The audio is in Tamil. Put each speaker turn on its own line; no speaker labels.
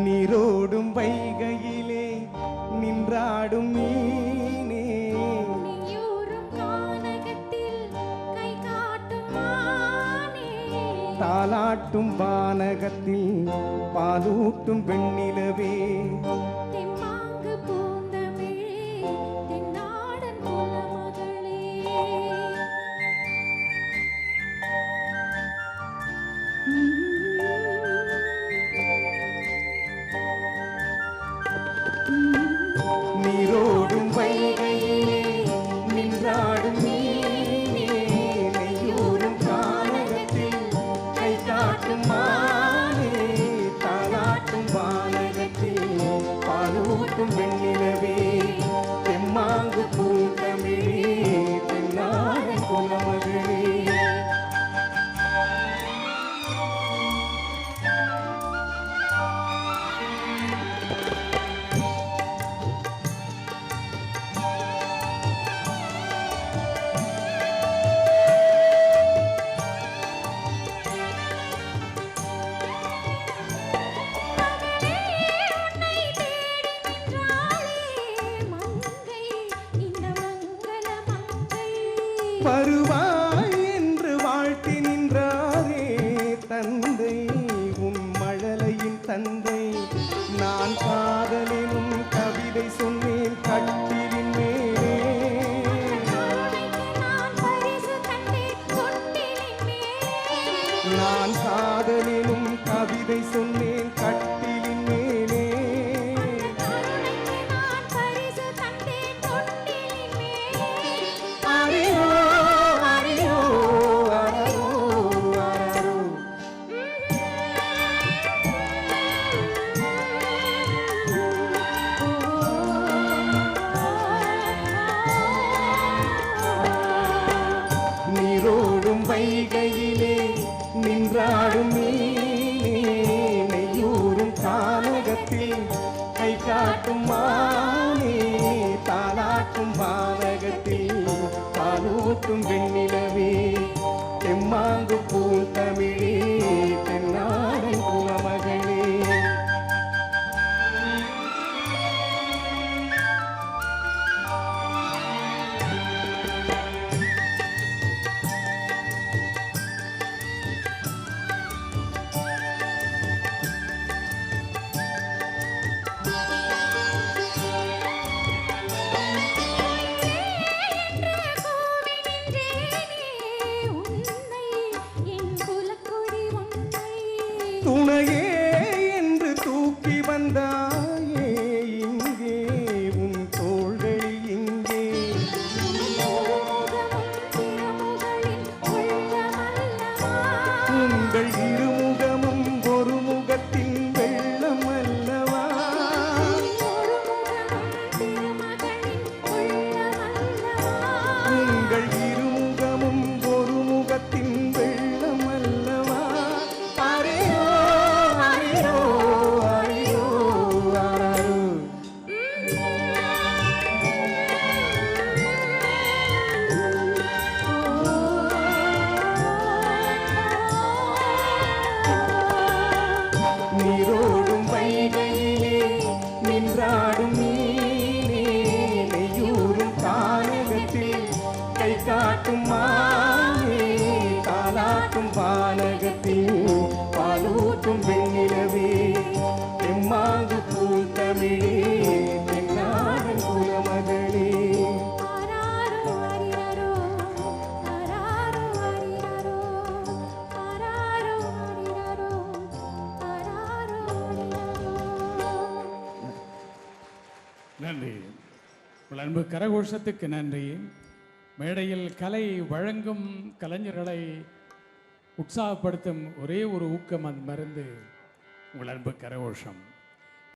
நீரோடும் வைகையிலே நின்றாடும் மீனே,
நீயூரும் கானகத்தில் கை காட்டும் மானே,
தாலாட்டும் வானகத்தில் பாலூட்டும் வெண்ணிலவே,
தெம்மாங்கு பூந்தமிழே தென்னாடன் குலமகளே.
நீரோடும் வைகையிலே நின்றாடும் மீனே, நெய்யூரும் கானகத்தில் கை காட்டும் மானே, தாலாட்டும் வானகத்தில் பாலூட்டும் வெண்ணிலவே, தெம்மாங்கு பூந்தமிழே தென்னாடன் குலமகளே. வருவாய் என்று வாழ்த்தி நின்றாரே தந்தை, உன் மழலையின் தந்தை. நான் காதலினும் கவிதை சொன்னேன் கட்டிலின் மேலே, நான் காதலினும் கவிதை சொன்னேன் கட்டிலின் மேலே. அரியோ அரியோ அரோ அரோ, நீரோடும் வைகையிலே நின்றாடும் மீனே, நெய்யூரும் கானகத்தில் கை காட்டும் மானே, தாலாட்டும் வானகத்தில் பாலூட்டும் வெண்ணிலவே, தெம்மாங்கு பூந்தமிழே தென்னாடன் குலமகளே. துணையே என்று தூக்கி வந்தாயே இங்கே, உன் தோள்களில் இங்கே, உங்கள் இருமுகமும் ஒரு முகத்தின் வெள்ளம் அல்லவா, உங்கள் இருமுகமும் ஒரு முகத்தின் வெள்ளம் அல்லவா. அரியோ அரியோ அரியோ அரோ, நீரோடும் வைகையிலே நின்றாடும் மீனே, நெய்யூரும் கானகத்தில் கை காட்டும் மானே, தாலாட்டும் வானகத்தில் பாலூட்டும் வெண்ணிலவே, தெம்மாங்கு பூந்தமிழே தென்னாடன் குலமகளே.
நன்றி. உங்கள் அன்பு கரகோஷத்துக்கு நன்றி. மேடையில் கலை வழங்கும் கலைஞர்களை உற்சாகப்படுத்தும் ஒரே ஒரு ஊக்கம் அந்த மருந்து உங்கள் அன்பு கரகோஷம்.